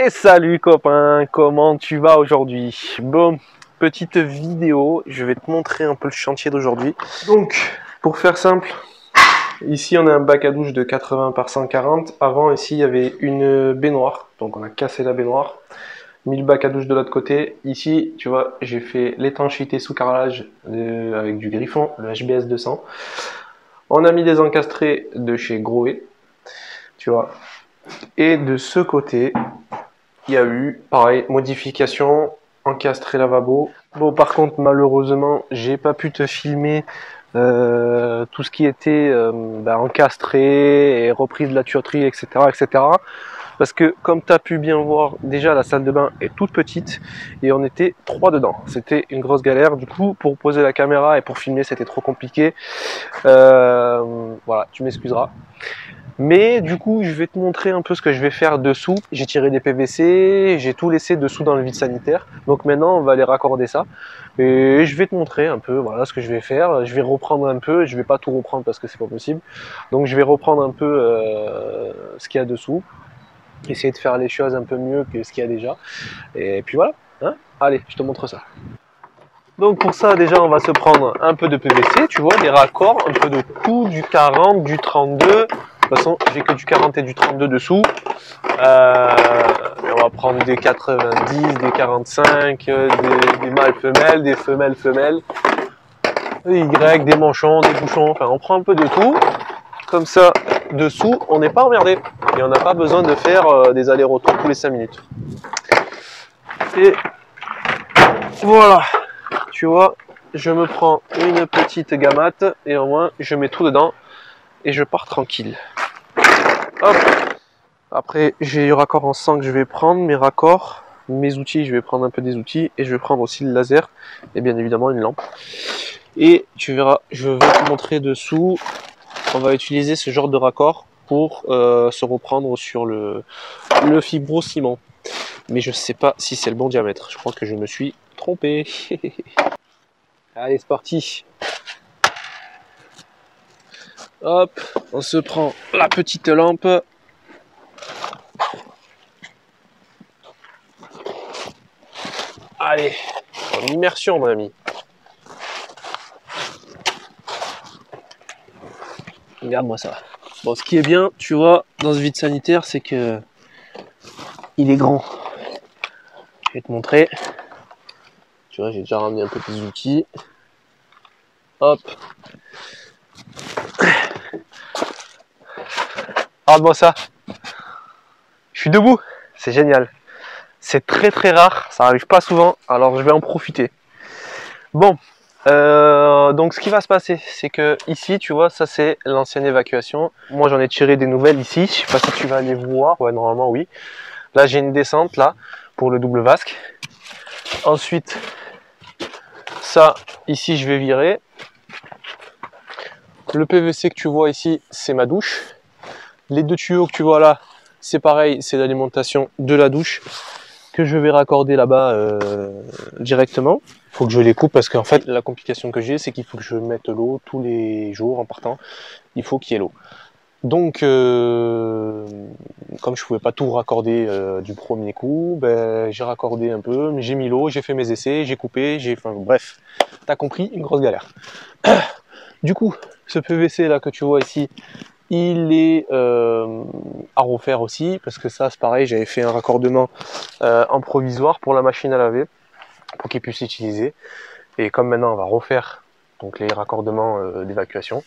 Et salut copain, comment tu vas aujourd'hui? Bon, petite vidéo, je vais te montrer un peu le chantier d'aujourd'hui. Donc, pour faire simple, ici on a un bac à douche de 80 par 140. Avant, ici il y avait une baignoire, donc on a cassé la baignoire, mis le bac à douche de l'autre côté. Ici, tu vois, j'ai fait l'étanchéité sous carrelage avec du Griffon, le HBS 200. On a mis des encastrés de chez Grohe, tu vois. Et de ce côté, il y a eu, pareil, modification, encastré lavabo. Bon, par contre, malheureusement, j'ai pas pu te filmer tout ce qui était encastré et reprise de la tuyauterie, etc., etc. Parce que, comme tu as pu bien voir, déjà la salle de bain est toute petite et on était 3 dedans. C'était une grosse galère. Du coup, pour poser la caméra et pour filmer, c'était trop compliqué. Voilà, tu m'excuseras. Mais du coup, je vais te montrer un peu ce que je vais faire dessous. J'ai tiré des PVC, j'ai tout laissé dessous dans le vide sanitaire. Donc maintenant, on va aller raccorder ça. Et je vais te montrer un peu voilà, ce que je vais faire. Je vais reprendre un peu, je vais pas tout reprendre parce que c'est pas possible. Donc je vais reprendre un peu ce qu'il y a dessous. Essayer de faire les choses un peu mieux que ce qu'il y a déjà. Et puis voilà. Hein, allez, je te montre ça. Donc pour ça, déjà, on va se prendre un peu de PVC, tu vois, des raccords, un peu de tout, du 40, du 32. De toute façon, j'ai que du 40 et du 32 dessous. On va prendre des 90, des 45, des mâles femelles, des femelles femelles, des Y, des manchons, des bouchons. Enfin, on prend un peu de tout. Comme ça, dessous, on n'est pas emmerdé. Et on n'a pas besoin de faire des allers-retours tous les 5 minutes. Et voilà. Tu vois, je me prends une petite gamate et au moins, je mets tout dedans et je pars tranquille. Hop. Après, j'ai le raccord en sang que je vais prendre, mes raccords, mes outils, je vais prendre un peu des outils et je vais prendre aussi le laser et bien évidemment une lampe. Et tu verras, je vais te montrer dessous, on va utiliser ce genre de raccord pour se reprendre sur le fibro-ciment. Mais je sais pas si c'est le bon diamètre, je crois que je me suis trompé. Allez, c'est parti. Hop, on se prend la petite lampe. Allez, en immersion, mon ami. Regarde-moi ça. Bon, ce qui est bien, tu vois, dans ce vide sanitaire, c'est que il est grand. Je vais te montrer. Tu vois, j'ai déjà ramené un peu des outils. Hop. Regarde-moi ça. Je suis debout. C'est génial. C'est très très rare. Ça arrive pas souvent. Alors je vais en profiter. Bon. Donc ce qui va se passer, c'est que ici, tu vois, ça c'est l'ancienne évacuation. Moi j'en ai tiré des nouvelles ici. Je sais pas si tu vas aller voir. Ouais, normalement oui. Là j'ai une descente là pour le double vasque. Ensuite, ça ici je vais virer. Le PVC que tu vois ici, c'est ma douche. Les deux tuyaux que tu vois là, c'est pareil, c'est l'alimentation de la douche que je vais raccorder là-bas directement. Il faut que je les coupe parce qu'en fait la complication que j'ai, c'est qu'il faut que je mette l'eau tous les jours en partant. Il faut qu'il y ait l'eau. Donc comme je pouvais pas tout raccorder du premier coup, ben, j'ai raccordé un peu, mais j'ai mis l'eau, j'ai fait mes essais, j'ai coupé, enfin bref, t'as compris, une grosse galère. Du coup, ce PVC là que tu vois ici, il est à refaire aussi, parce que ça c'est pareil, j'avais fait un raccordement en provisoire pour la machine à laver, pour qu'il puisse l'utiliser. Et comme maintenant on va refaire donc les raccordements d'évacuation,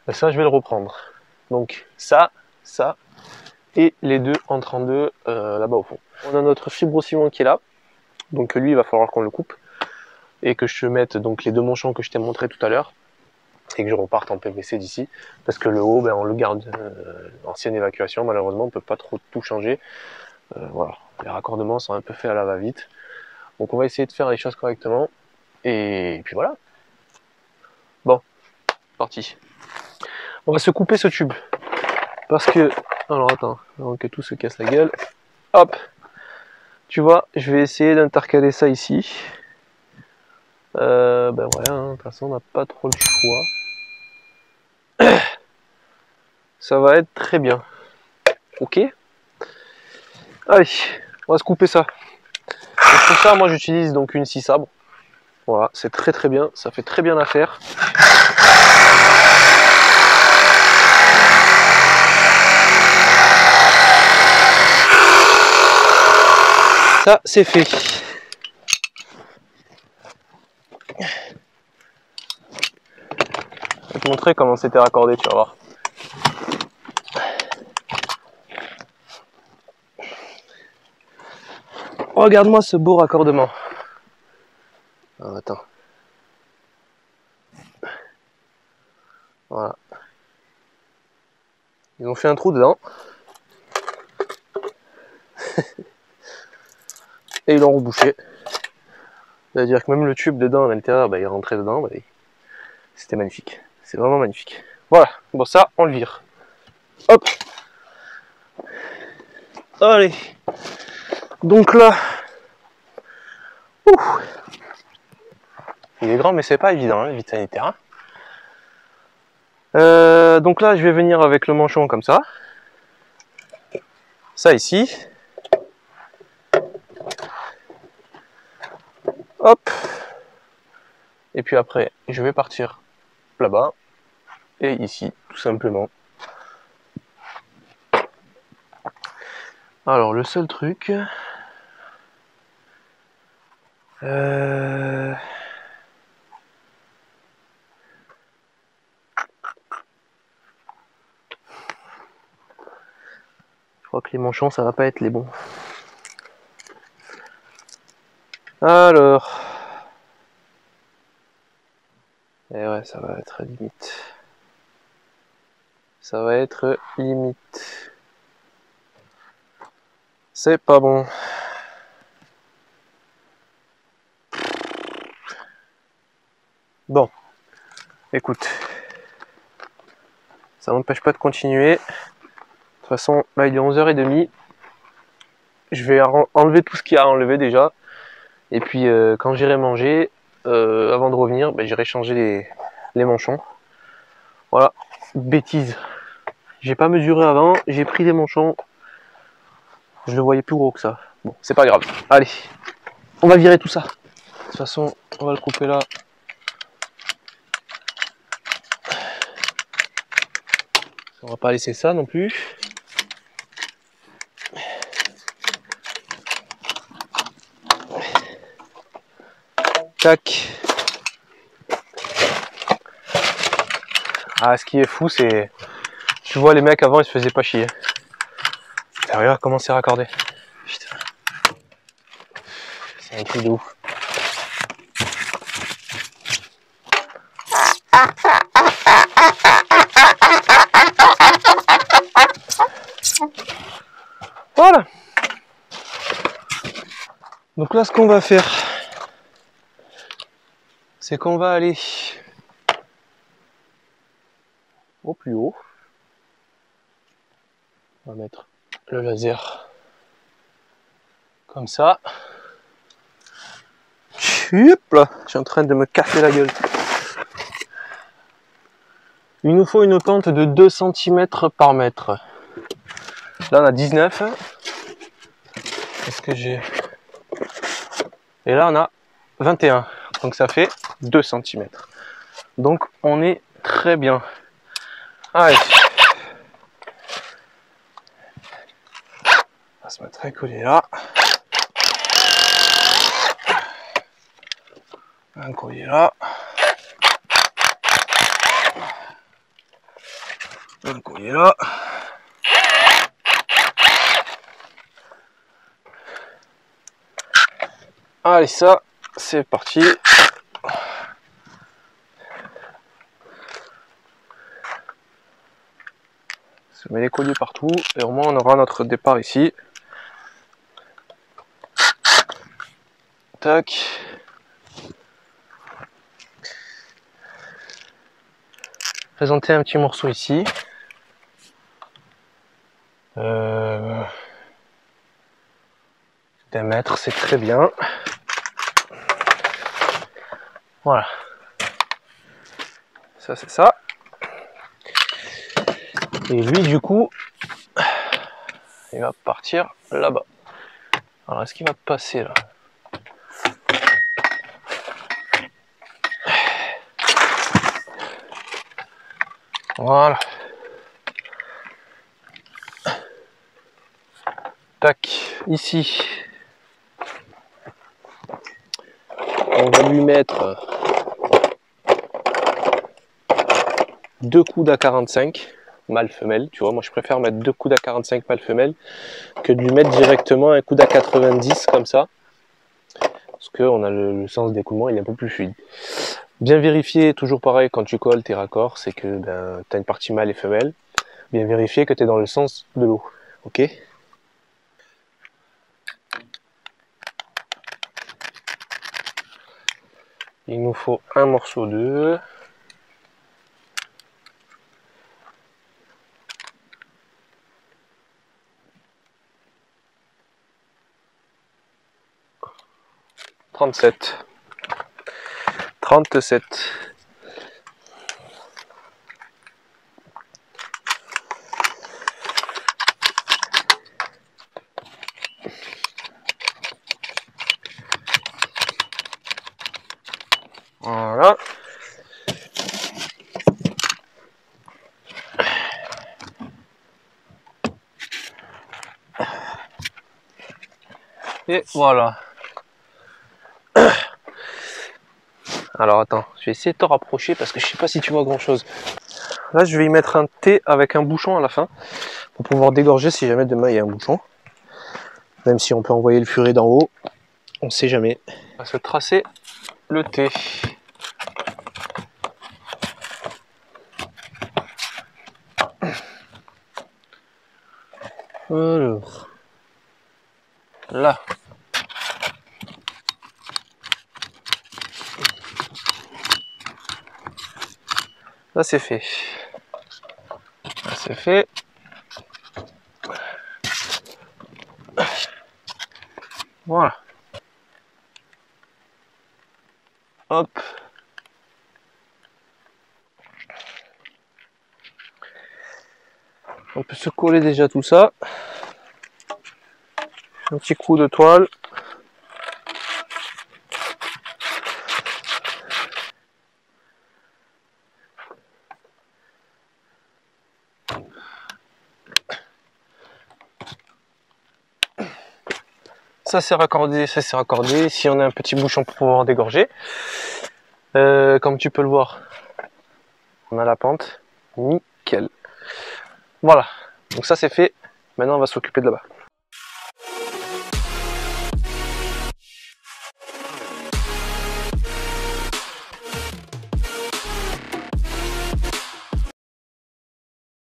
ben ça je vais le reprendre. Donc ça et les deux en 32 là-bas au fond. On a notre fibro-ciment qui est là, donc lui il va falloir qu'on le coupe et que je mette donc les deux manchons que je t'ai montré tout à l'heure et que je reparte en PVC d'ici, parce que le haut, ben, on le garde ancienne évacuation, malheureusement on peut pas trop tout changer. Voilà, les raccordements sont un peu faits à la va-vite, donc on va essayer de faire les choses correctement, et puis voilà. Bon, parti. On va se couper ce tube, parce que, alors attends, avant que tout se casse la gueule, hop, tu vois, je vais essayer d'intercaler ça ici. Ben voilà, hein, de toute façon on n'a pas trop le choix. Ça va être très bien. Ok. Allez, On va se couper ça. Et pour ça, moi j'utilise donc une scie sabre. Voilà, c'est très très bien, ça fait très bien l'affaire. Ça, c'est fait. Je vais te montrer comment c'était raccordé, tu vas voir. Regarde-moi ce beau raccordement. Oh, attends. Voilà. Ils ont fait un trou dedans. Et ils l'ont rebouché. C'est-à-dire que même le tube dedans, à l'intérieur, bah, il est rentré dedans. Bah, c'était magnifique. C'est vraiment magnifique. Voilà. Bon, ça, on le vire. Hop. Allez. Donc là. Ouf. Il est grand, mais c'est pas évident, hein, le vide sanitaire. Donc là, je vais venir avec le manchon comme ça. Ça ici. Hop. Et puis après, je vais partir là-bas. Et ici, tout simplement. Alors, le seul truc... Je crois que les manchons, ça va pas être les bons. Alors... Et ouais, ça va être limite. Ça va être limite. C'est pas bon. Bon. Écoute. Ça m'empêche pas de continuer. De toute façon, là il est 11h30. Je vais enlever tout ce qu'il y a à enlever déjà. Et puis quand j'irai manger, avant de revenir, bah, j'irai changer les manchons. Voilà, bêtise. J'ai pas mesuré avant, j'ai pris des manchons. Je le voyais plus gros que ça. Bon, c'est pas grave. Allez, on va virer tout ça. De toute façon, on va le couper là. On va pas laisser ça non plus. Tac. Ah, ce qui est fou, c'est... Tu vois, les mecs avant, ils se faisaient pas chier. Putain, regarde comment c'est raccordé. Putain. C'est un truc de ouf. Voilà. Donc là, ce qu'on va faire, c'est qu'on va aller au plus haut. On va mettre le laser comme ça. Hop là, je suis en train de me casser la gueule. Il nous faut une pente de 2 cm par mètre. Là on a 19. Qu'est-ce que j'ai? Et là on a 21. Donc ça fait 2 cm. Donc on est très bien. Allez. On va se mettre à coller là. Un collier là. Un collier là. Allez, ça, c'est parti. On met les colliers partout et au moins on aura notre départ ici. Tac. Présenter un petit morceau ici. D'un mètre, c'est très bien. Voilà. Ça, c'est ça. Et lui, du coup, il va partir là-bas. Alors, est-ce qu'il va passer là? Voilà. Tac, ici. On va lui mettre 2 coudes à 45 mâle-femelle. Tu vois, moi je préfère mettre 2 coudes à 45 mâle-femelle que de lui mettre directement un coude à 90 comme ça. Parce que on a le sens d'écoulement, il est un peu plus fluide. Bien vérifier, toujours pareil, quand tu colles tes raccords, c'est que ben, tu as une partie mâle et femelle. Bien vérifier que tu es dans le sens de l'eau. Ok? Il nous faut un morceau de... « 37. Voilà. Et voilà. Alors attends, je vais essayer de te rapprocher parce que je sais pas si tu vois grand chose. Là je vais y mettre un T avec un bouchon à la fin pour pouvoir dégorger si jamais demain il y a un bouchon. Même si on peut envoyer le furet d'en haut, on sait jamais. On va se tracer le T. Alors, là. Là c'est fait. Là c'est fait. Voilà. Hop. On peut se coller déjà tout ça. Un petit coup de toile. Ça c'est raccordé, ça c'est raccordé. Ici on a un petit bouchon pour pouvoir dégorger. Comme tu peux le voir, on a la pente. Nickel. Voilà. Donc ça c'est fait. Maintenant on va s'occuper de là-bas.